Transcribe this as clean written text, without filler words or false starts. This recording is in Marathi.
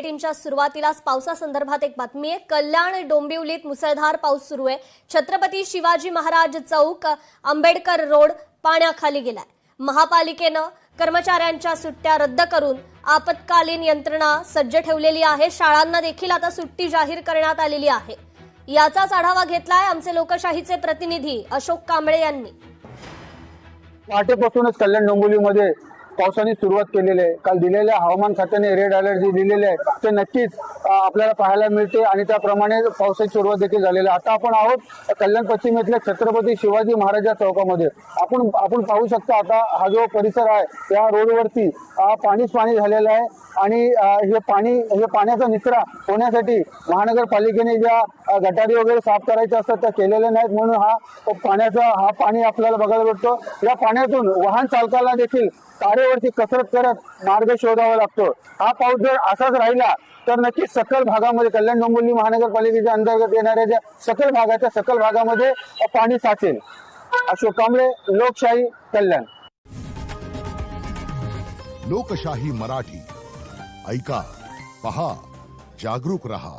च्या सुरुवातीलाच पावसासंदर्भात एक बातमी आहे। कल्याण डोंबिवलीत मुसळधार पाऊस सुरू आहे। छत्रपती शिवाजी महाराज चौक, आंबेडकर रोड पाण्याखाली गेलाय। महापालिकेनं कर्मचाऱ्यांच्या सुट्ट्या रद्द करून आपत्कालीन यंत्रणा सज्ज ठेवलेली आहे। शाळांना देखील आता सुट्टी जाहीर करण्यात आलेली आहे। याचाच आढावा घेतलाय आमचे लोकशाहीचे प्रतिनिधी अशोक कांबळे यांनी। पहाटेपासूनच कल्याण डोंबिवलीमध्ये पावसाने सुरुवात केलेली आहे। काल दिलेल्या हवामान खात्याने रेड अलर्ट जे दिलेले आहे ते नक्कीच आपल्याला पाहायला मिळते आणि त्याप्रमाणे पावसाची सुरुवात देखील झालेली आहे। आता आपण आहोत कल्याण पश्चिमेतल्या छत्रपती शिवाजी महाराज चौकामध्ये। आपण पाहू शकता आता हा जो परिसर आहे या रोडवरती पाणीच पाणी झालेलं आहे आणि हे पाण्याचा निचरा होण्यासाठी महानगरपालिकेने ज्या गटारी वगैरे साफ करायच्या असतात त्या केलेल्या नाहीत, म्हणून हा पाणी आपल्याला बघायला भेटतो। या पाण्यातून वाहन चालकाला देखील तारेवरती कसरत करत मार्ग शोधावा लागतो। हा पाऊस जर असाच राहिला तर नक्कीच सकल भागामध्ये कल्याण डोंबिवली महानगरपालिकेच्या अंतर्गत येणाऱ्या ज्या सकल भागामध्ये पाणी साचेल। अशोक कांबळे, लोकशाही, कल्याण। लोकशाही मराठी ऐका, पहा, जागरूक रहा।